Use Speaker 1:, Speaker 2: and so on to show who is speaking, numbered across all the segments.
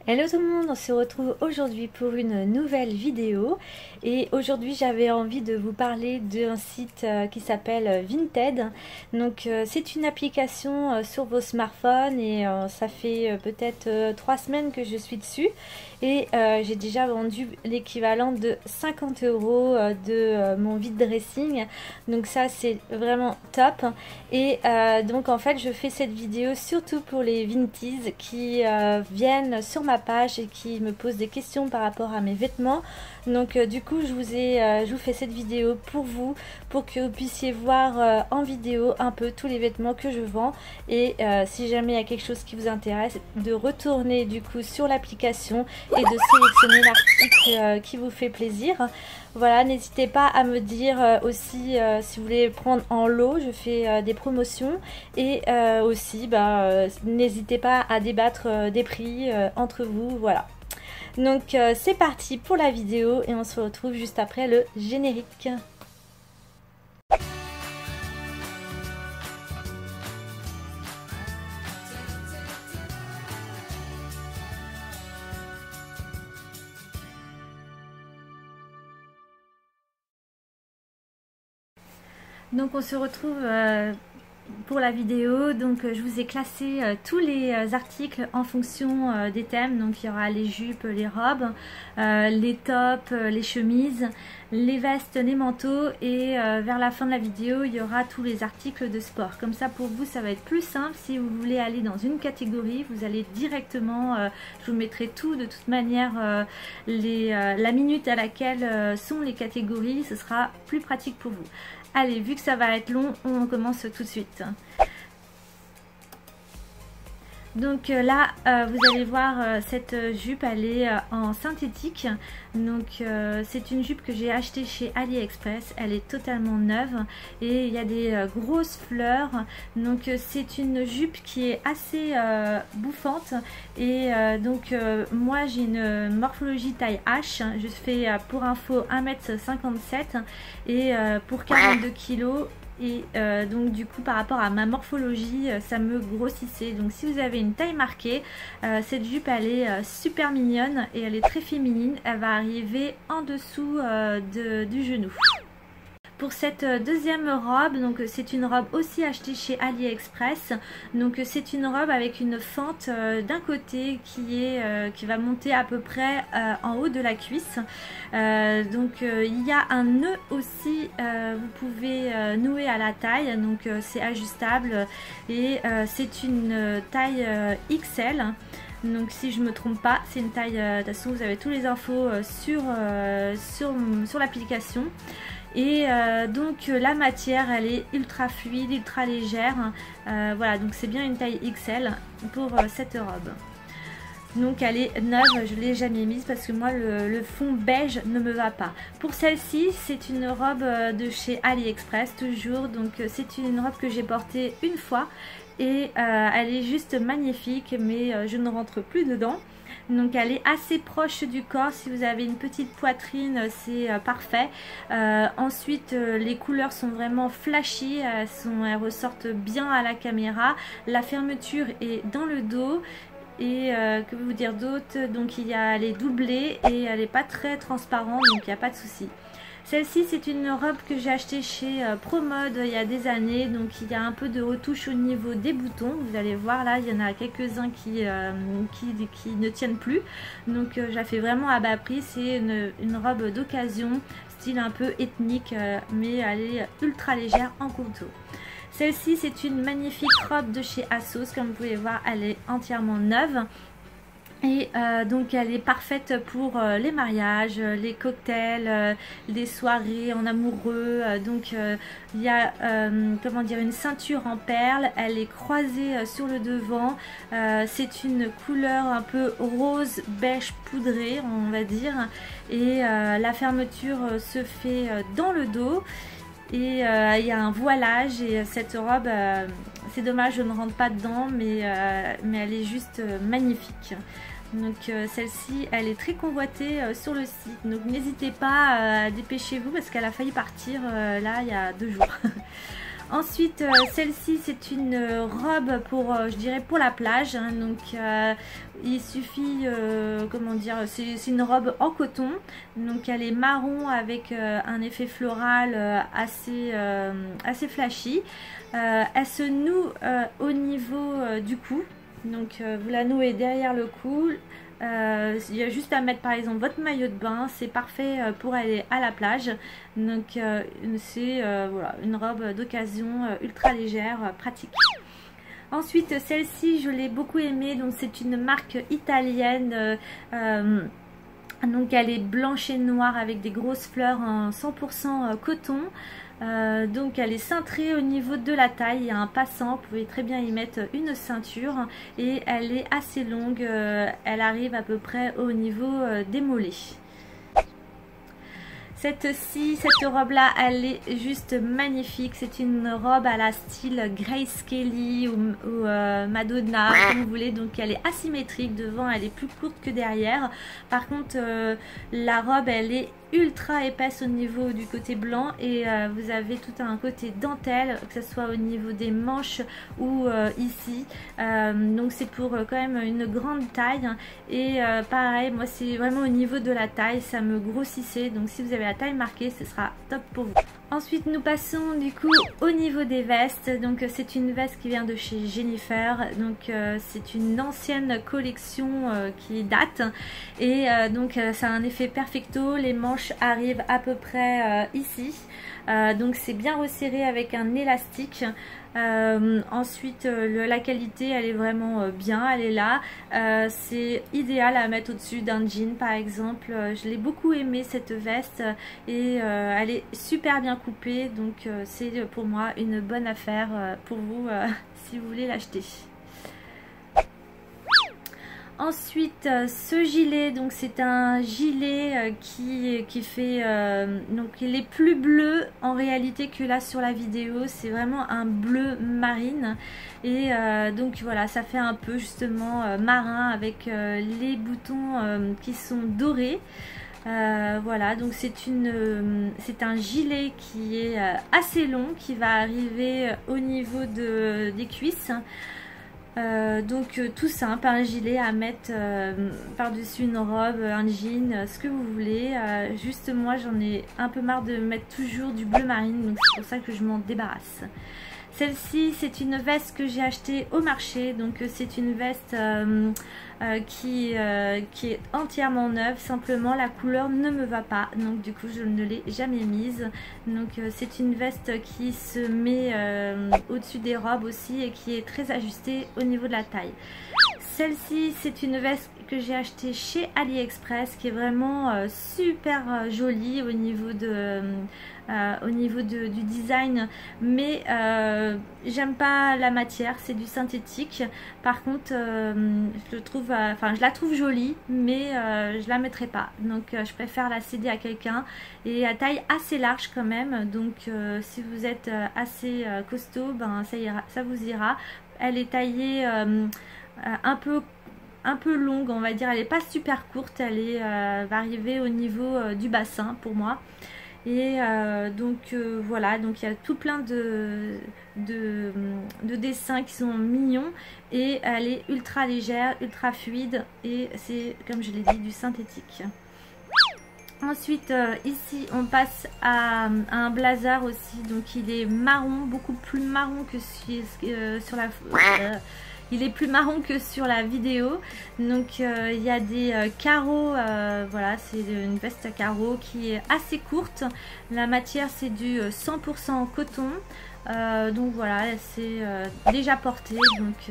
Speaker 1: Hello tout le monde, on se retrouve aujourd'hui pour une nouvelle vidéo et aujourd'hui j'avais envie de vous parler d'un site qui s'appelle Vinted. Donc c'est une application sur vos smartphones et ça fait peut-être 3 semaines que je suis dessus et j'ai déjà vendu l'équivalent de 50 € de mon vide dressing, donc ça c'est vraiment top. Et donc en fait je fais cette vidéo surtout pour les Vinties qui viennent sur ma page et qui me posent des questions par rapport à mes vêtements. Donc du coup je vous fais cette vidéo pour vous, pour que vous puissiez voir en vidéo un peu tous les vêtements que je vends. Et si jamais il y a quelque chose qui vous intéresse, de retourner du coup sur l'application et de sélectionner l'article qui vous fait plaisir. Voilà, n'hésitez pas à me dire aussi si vous voulez prendre en lot, je fais des promotions. Et aussi n'hésitez pas à débattre des prix entre vous, voilà. Donc c'est parti pour la vidéo et on se retrouve juste après le générique. Donc on se retrouve pour la vidéo. Donc je vous ai classé tous les articles en fonction des thèmes. Donc il y aura les jupes, les robes, les tops, les chemises, les vestes, les manteaux et vers la fin de la vidéo il y aura tous les articles de sport. Comme ça pour vous ça va être plus simple. Si vous voulez aller dans une catégorie, vous allez directement, je vous mettrai tout de toute manière, la minute à laquelle sont les catégories, ce sera plus pratique pour vous. Allez, vu que ça va être long, on commence tout de suite. Donc là, vous allez voir cette jupe, elle est en synthétique. Donc c'est une jupe que j'ai achetée chez AliExpress. Elle est totalement neuve et il y a des grosses fleurs. Donc c'est une jupe qui est assez bouffante. Et donc moi j'ai une morphologie taille H. Je fais pour info 1m57 et pour 42 kg. Et donc du coup par rapport à ma morphologie ça me grossissait. Donc si vous avez une taille marquée, cette jupe elle est super mignonne et elle est très féminine. Elle va arriver en dessous du genou. Pour cette deuxième robe, donc c'est une robe aussi achetée chez AliExpress. Donc c'est une robe avec une fente d'un côté qui va monter à peu près en haut de la cuisse. Donc il y a un nœud aussi, vous pouvez nouer à la taille, donc c'est ajustable et c'est une taille XL. Donc si je me trompe pas, c'est une taille, de toute façon vous avez tous les infos sur l'application. Et donc la matière elle est ultra fluide, ultra légère, voilà, donc c'est bien une taille XL pour cette robe. Donc elle est neuve, je ne l'ai jamais mise parce que moi le fond beige ne me va pas. Pour celle-ci c'est une robe de chez AliExpress toujours, donc c'est une robe que j'ai portée une fois et elle est juste magnifique, mais je ne rentre plus dedans. Donc elle est assez proche du corps. Si vous avez une petite poitrine c'est parfait. Ensuite les couleurs sont vraiment flashy, elles ressortent bien à la caméra. La fermeture est dans le dos. Et que vous dire d'autre, donc elle est doublée et elle n'est pas très transparente, donc il n'y a pas de souci. Celle-ci c'est une robe que j'ai achetée chez ProMode il y a des années, donc il y a un peu de retouche au niveau des boutons. Vous allez voir là, il y en a quelques-uns qui ne tiennent plus, donc je la fais vraiment à bas prix. C'est une robe d'occasion, style un peu ethnique, mais elle est ultra légère en contour. Celle-ci c'est une magnifique robe de chez ASOS, comme vous pouvez voir elle est entièrement neuve. Et donc elle est parfaite pour les mariages, les cocktails, les soirées en amoureux. Donc il y a comment dire, une ceinture en perles, elle est croisée sur le devant. C'est une couleur un peu rose beige poudré on va dire. Et la fermeture se fait dans le dos. Et il y a un voilage et cette robe, c'est dommage je ne rentre pas dedans, mais elle est juste magnifique. Donc celle-ci elle est très convoitée sur le site, donc n'hésitez pas, dépêchez-vous parce qu'elle a failli partir là il y a 2 jours. Ensuite, celle-ci, c'est une robe pour, je dirais, pour la plage. Hein. Donc, il suffit, comment dire, c'est une robe en coton. Donc, elle est marron avec un effet floral assez flashy. Elle se noue au niveau du cou. Donc, vous la nouez derrière le cou. Il y a juste à mettre par exemple votre maillot de bain, c'est parfait pour aller à la plage. Donc c'est voilà, une robe d'occasion ultra légère, pratique. Ensuite, celle-ci je l'ai beaucoup aimée, donc c'est une marque italienne. Donc elle est blanche et noire avec des grosses fleurs en 100% coton. Donc elle est cintrée au niveau de la taille, il y a un passant, vous pouvez très bien y mettre une ceinture et elle est assez longue, elle arrive à peu près au niveau des mollets. Cette robe là, elle est juste magnifique. C'est une robe à la style Grace Kelly ou Madonna, comme vous voulez. Donc elle est asymétrique, devant elle est plus courte que derrière. Par contre la robe elle est ultra épaisse au niveau du côté blanc et vous avez tout un côté dentelle, que ce soit au niveau des manches ou ici. Donc c'est pour quand même une grande taille et pareil, moi c'est vraiment au niveau de la taille, ça me grossissait. Donc si vous avez la taille marquée, ce sera top pour vous. Ensuite nous passons du coup au niveau des vestes. Donc c'est une veste qui vient de chez Jennifer. Donc c'est une ancienne collection qui date et donc ça a un effet perfecto. Les manches arrivent à peu près ici. Donc c'est bien resserré avec un élastique. Ensuite la qualité elle est vraiment bien, elle est là. C'est idéal à mettre au-dessus d'un jean par exemple. Je l'ai beaucoup aimé cette veste et elle est super bien coupée, donc c'est pour moi une bonne affaire pour vous si vous voulez l'acheter. Ensuite ce gilet, donc c'est un gilet qui fait donc il est plus bleu en réalité que là sur la vidéo, c'est vraiment un bleu marine et donc voilà, ça fait un peu justement marin avec les boutons qui sont dorés. Voilà, donc c'est un gilet qui est assez long, qui va arriver au niveau des cuisses. Donc tout simple, un gilet à mettre par-dessus une robe, un jean, ce que vous voulez. Juste moi j'en ai un peu marre de mettre toujours du bleu marine, donc c'est pour ça que je m'en débarrasse. Celle-ci c'est une veste que j'ai achetée au marché, donc c'est une veste qui est entièrement neuve, simplement la couleur ne me va pas, donc du coup je ne l'ai jamais mise. Donc c'est une veste qui se met au-dessus des robes aussi et qui est très ajustée au niveau de la taille. Celle-ci c'est une veste que j'ai achetée chez AliExpress qui est vraiment super jolie au niveau du design, mais j'aime pas la matière, c'est du synthétique. Par contre je la trouve jolie, mais je la mettrai pas, donc je préfère la céder à quelqu'un, et à taille assez large quand même, donc si vous êtes assez costaud, ben ça vous ira. Elle est taillée un peu longue, on va dire, elle n'est pas super courte, elle va arriver au niveau du bassin pour moi. Et donc voilà, donc il y a tout plein de dessins qui sont mignons et elle est ultra légère, ultra fluide et c'est, comme je l'ai dit, du synthétique. Ensuite ici on passe à un blazer aussi, donc il est marron, beaucoup plus marron que sur la il est plus marron que sur la vidéo. Donc il y a des carreaux, voilà, c'est une veste à carreaux qui est assez courte. La matière c'est du 100% coton, donc voilà, c'est déjà porté, donc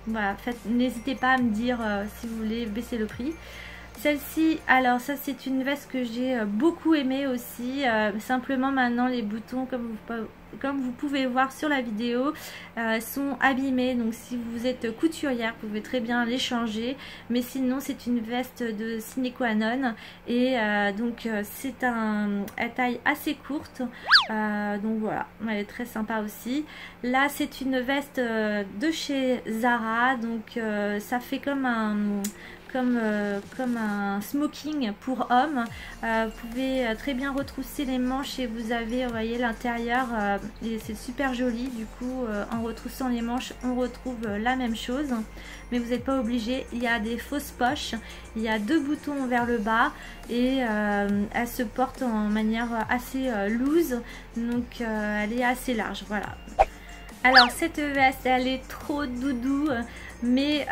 Speaker 1: voilà, n'hésitez pas à me dire si vous voulez baisser le prix. Celle-ci, alors ça c'est une veste que j'ai beaucoup aimée aussi, simplement maintenant les boutons comme vous pouvez voir sur la vidéo sont abîmés, donc si vous êtes couturière vous pouvez très bien les changer, mais sinon c'est une veste de sine qua non et donc elle taille assez courte, donc voilà, elle est très sympa aussi. Là c'est une veste de chez Zara, donc ça fait comme comme un smoking pour homme. Vous pouvez très bien retrousser les manches et vous avez, vous voyez, l'intérieur et c'est super joli. Du coup, en retroussant les manches, on retrouve la même chose. Mais vous n'êtes pas obligé. Il y a des fausses poches. Il y a 2 boutons vers le bas et elle se porte en manière assez loose. Donc, elle est assez large. Voilà. Alors, cette veste, elle est trop doudou. Mais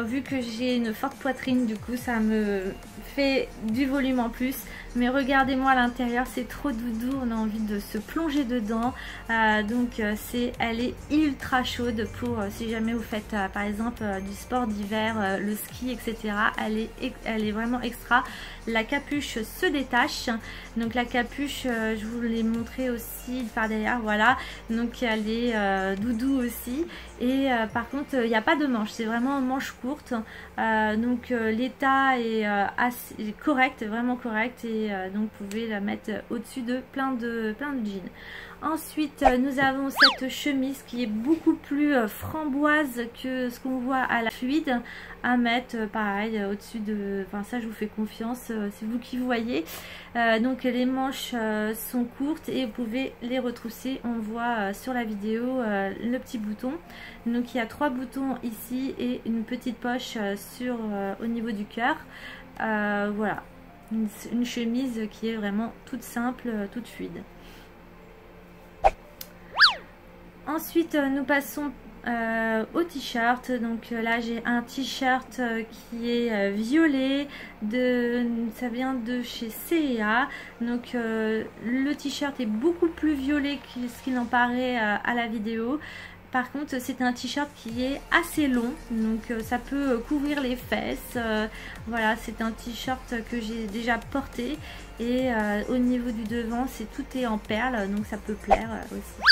Speaker 1: vu que j'ai une forte poitrine, du coup ça me fait du volume en plus. Mais regardez-moi à l'intérieur, c'est trop doudou, on a envie de se plonger dedans. Donc elle est ultra chaude pour si jamais vous faites par exemple du sport d'hiver, le ski, etc. Elle est vraiment extra. La capuche se détache. Donc la capuche, je vous l'ai montré aussi par derrière, voilà. Donc elle est doudou aussi. Et par contre, il n'y a pas de manche, c'est vraiment manche courte. Donc l'état est assez correct, vraiment correct. Et donc vous pouvez la mettre au-dessus de plein de jeans. Ensuite, nous avons cette chemise qui est beaucoup plus framboise que ce qu'on voit à la fluide. À mettre pareil au-dessus de... Enfin ça je vous fais confiance, c'est vous qui voyez. Donc les manches sont courtes et vous pouvez les retrousser. On voit sur la vidéo le petit bouton. Donc il y a 3 boutons ici et une petite poche au niveau du cœur. Voilà, une chemise qui est vraiment toute simple, toute fluide. Ensuite nous passons au t-shirt. Donc là j'ai un t-shirt qui est violet, ça vient de chez C&A. Donc le t-shirt est beaucoup plus violet que ce qu'il en paraît à la vidéo. Par contre c'est un t-shirt qui est assez long, donc ça peut couvrir les fesses. Voilà, c'est un t-shirt que j'ai déjà porté et au niveau du devant tout est en perles, donc ça peut plaire aussi.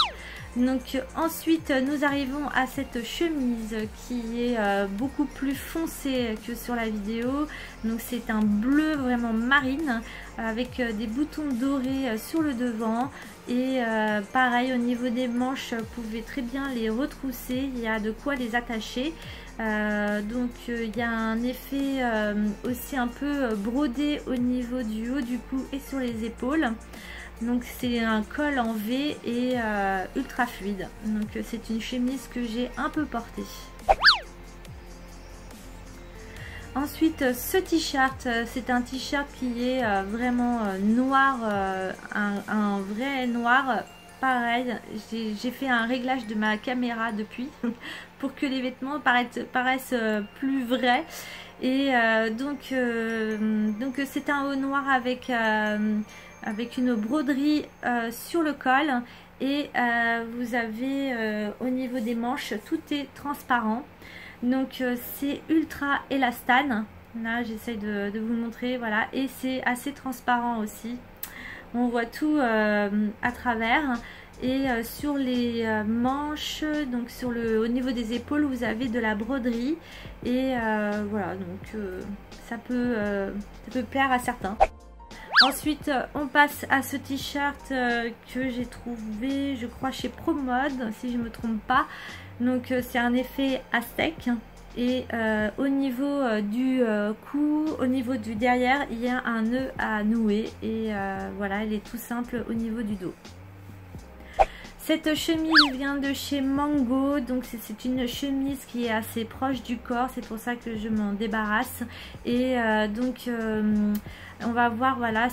Speaker 1: Donc ensuite nous arrivons à cette chemise qui est beaucoup plus foncée que sur la vidéo. Donc c'est un bleu vraiment marine avec des boutons dorés sur le devant. Et pareil au niveau des manches, vous pouvez très bien les retrousser, il y a de quoi les attacher. Donc il y a un effet aussi un peu brodé au niveau du haut du cou et sur les épaules. Donc c'est un col en V et ultra fluide. Donc c'est une chemise que j'ai un peu portée. Ensuite ce t-shirt, c'est un t-shirt qui est vraiment noir, un vrai noir. Pareil, j'ai fait un réglage de ma caméra depuis pour que les vêtements paraissent plus vrais. Et donc c'est un haut noir avec une broderie sur le col. Et vous avez au niveau des manches, tout est transparent. Donc c'est ultra élastane. Là j'essaye de vous le montrer, voilà. Et c'est assez transparent aussi. On voit tout à travers. Et sur les manches, donc au niveau des épaules, vous avez de la broderie. Et voilà, donc ça peut plaire à certains. Ensuite on passe à ce t-shirt que j'ai trouvé, je crois, chez ProMode, si je ne me trompe pas. Donc c'est un effet aztèque. Et au niveau du cou, au niveau du derrière, il y a un nœud à nouer. Et voilà, elle est tout simple au niveau du dos. Cette chemise vient de chez Mango, donc c'est une chemise qui est assez proche du corps, c'est pour ça que je m'en débarrasse. Et donc on va voir, voilà,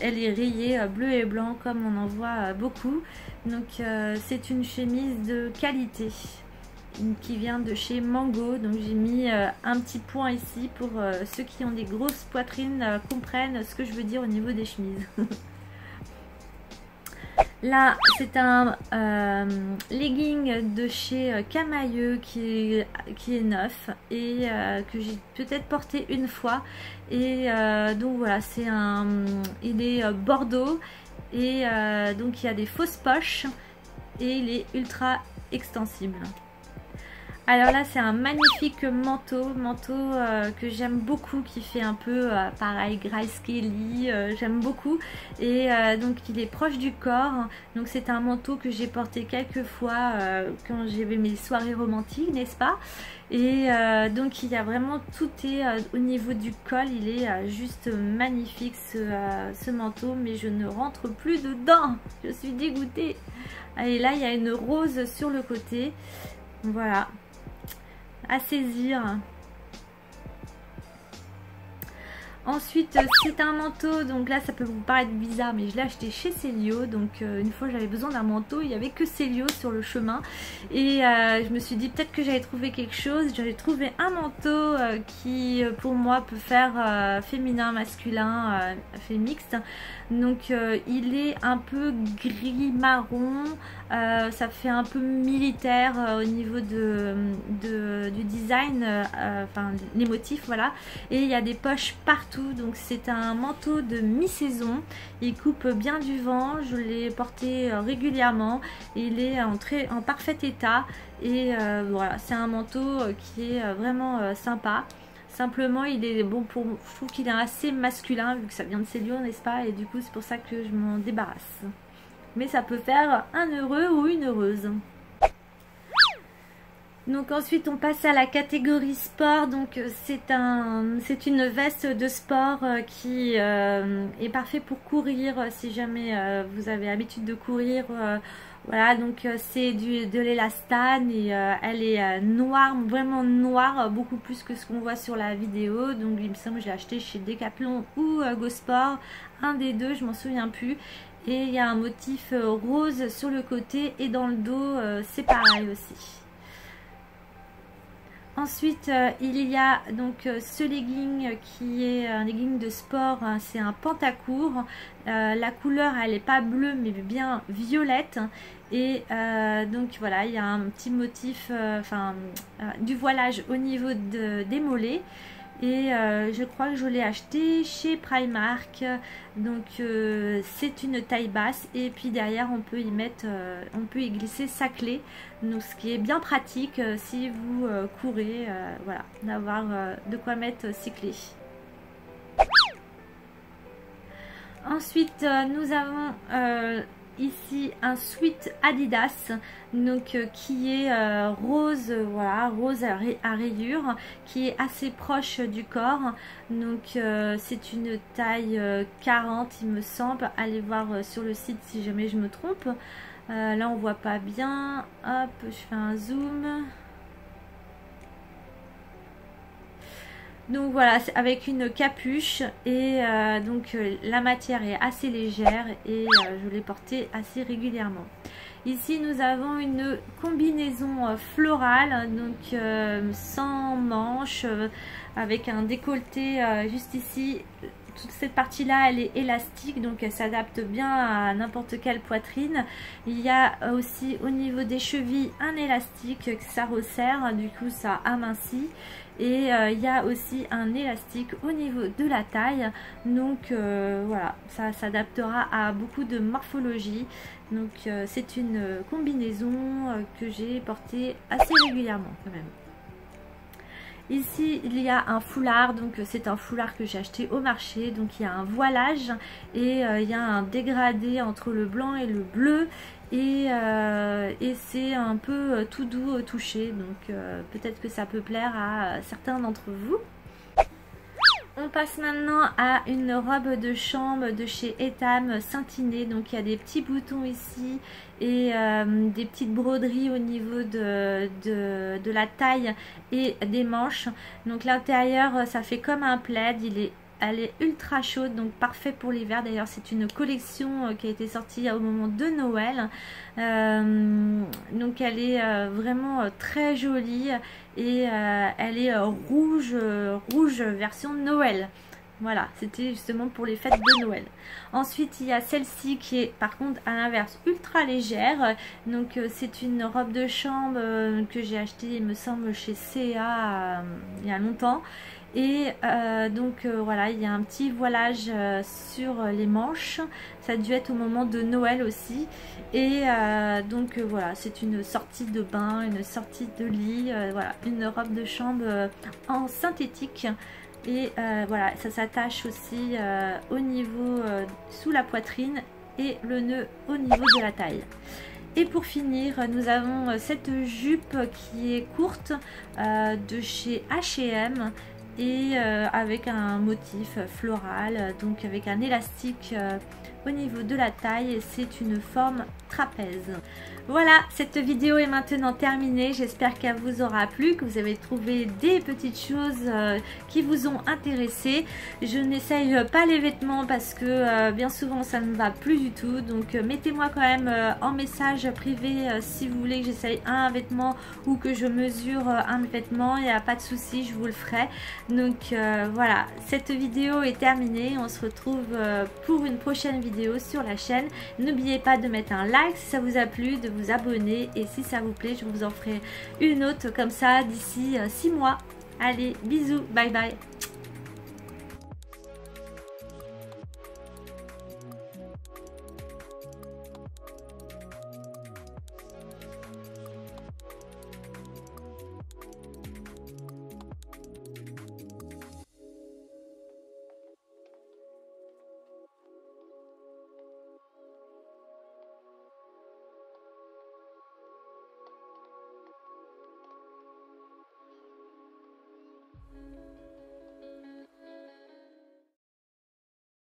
Speaker 1: elle est rayée bleu et blanc comme on en voit beaucoup. Donc c'est une chemise de qualité qui vient de chez Mango. Donc j'ai mis un petit point ici pour ceux qui ont des grosses poitrines comprennent ce que je veux dire au niveau des chemises. Là c'est un legging de chez Camailleux qui est neuf et que j'ai peut-être porté une fois. Et donc voilà, il est bordeaux et donc il y a des fausses poches et il est ultra extensible. Alors là c'est un magnifique manteau que j'aime beaucoup, qui fait un peu pareil Grace Kelly, j'aime beaucoup, et donc il est proche du corps, donc c'est un manteau que j'ai porté quelques fois quand j'avais mes soirées romantiques, n'est-ce pas? Et donc il y a vraiment tout est au niveau du col, il est juste magnifique ce manteau, mais je ne rentre plus dedans, je suis dégoûtée. Et là il y a une rose sur le côté, voilà, à saisir. Ensuite c'est un manteau, donc là ça peut vous paraître bizarre mais je l'ai acheté chez Célio, donc une fois j'avais besoin d'un manteau, il n'y avait que Célio sur le chemin et je me suis dit peut-être que j'allais trouver quelque chose. J'avais trouvé un manteau qui pour moi peut faire féminin, masculin, fait mixte, donc il est un peu gris marron, ça fait un peu militaire au niveau du design, enfin les motifs, voilà, et il y a des poches partout. Donc c'est un manteau de mi-saison, il coupe bien du vent, je l'ai porté régulièrement, il est en parfait état et voilà, c'est un manteau qui est vraiment sympa. Simplement il est bon pour, je trouve qu'il est assez masculin vu que ça vient de Célio, n'est-ce pas, et du coup c'est pour ça que je m'en débarrasse, mais ça peut faire un heureux ou une heureuse. Donc ensuite on passe à la catégorie sport, donc c'est une veste de sport qui est parfait pour courir si jamais vous avez l'habitude de courir, voilà, donc c'est de l'élastane et elle est noire, vraiment noire, beaucoup plus que ce qu'on voit sur la vidéo, donc il me semble que je l'ai acheté chez Decathlon ou Go Sport, un des deux, je m'en souviens plus, et il y a un motif rose sur le côté et dans le dos c'est pareil aussi. Ensuite il y a donc ce legging qui est un legging de sport, hein, c'est un pantacourt, la couleur elle n'est pas bleue mais bien violette, et donc voilà, il y a un petit motif du voilage au niveau des mollets, et je crois que je l'ai acheté chez Primark, donc c'est une taille basse, et puis derrière on peut y mettre, on peut y glisser sa clé, donc ce qui est bien pratique si vous courez, voilà, d'avoir de quoi mettre ses clés. Ensuite nous avons ici un sweat Adidas, donc qui est rose, voilà, rose à rayures, qui est assez proche du corps, donc c'est une taille 40 il me semble, allez voir sur le site si jamais je me trompe. Là on voit pas bien, hop je fais un zoom. Donc voilà, avec une capuche, et donc la matière est assez légère et je l'ai portée assez régulièrement. Ici nous avons une combinaison florale, donc sans manches, avec un décolleté juste ici. Toute cette partie là elle est élastique, donc elle s'adapte bien à n'importe quelle poitrine. Il y a aussi au niveau des chevilles un élastique, ça resserre, du coup ça amincit. Et il y a aussi un élastique au niveau de la taille, donc voilà, ça s'adaptera à beaucoup de morphologie. Donc c'est une combinaison que j'ai portée assez régulièrement quand même. Ici il y a un foulard, donc c'est un foulard que j'ai acheté au marché, donc il y a un voilage et il y a un dégradé entre le blanc et le bleu, et c'est un peu tout doux au toucher, donc peut-être que ça peut plaire à certains d'entre vous. On passe maintenant à une robe de chambre de chez Etam Saintiné, donc il y a des petits boutons ici et des petites broderies au niveau de la taille et des manches. Donc l'intérieur ça fait comme un plaid, elle est ultra chaude, donc parfait pour l'hiver. D'ailleurs c'est une collection qui a été sortie au moment de Noël, donc elle est vraiment très jolie, et elle est rouge version Noël, Voilà, c'était justement pour les fêtes de Noël. Ensuite, il y a celle-ci qui est par contre à l'inverse ultra légère. Donc c'est une robe de chambre que j'ai achetée, il me semble, chez C&A il y a longtemps. Et voilà, il y a un petit voilage sur les manches. Ça a dû être au moment de Noël aussi. Et voilà, c'est une sortie de bain, une sortie de lit. Voilà, une robe de chambre en synthétique. Et voilà, ça s'attache aussi au niveau sous la poitrine et le nœud au niveau de la taille. Et pour finir, nous avons cette jupe qui est courte de chez H&M et avec un motif floral, donc avec un élastique au niveau de la taille. C'est une forme trapèze. Voilà, cette vidéo est maintenant terminée. J'espère qu'elle vous aura plu, que vous avez trouvé des petites choses qui vous ont intéressé. Je n'essaye pas les vêtements parce que bien souvent ça ne va plus du tout. Donc mettez-moi quand même en message privé si vous voulez que j'essaye un vêtement ou que je mesure un vêtement. Il n'y a pas de souci, je vous le ferai. Donc voilà, cette vidéo est terminée. On se retrouve pour une prochaine vidéo sur la chaîne. N'oubliez pas de mettre un like si ça vous a plu, de vous abonner, et si ça vous plaît je vous en ferai une autre comme ça d'ici 6 mois. Allez, bisous, bye bye.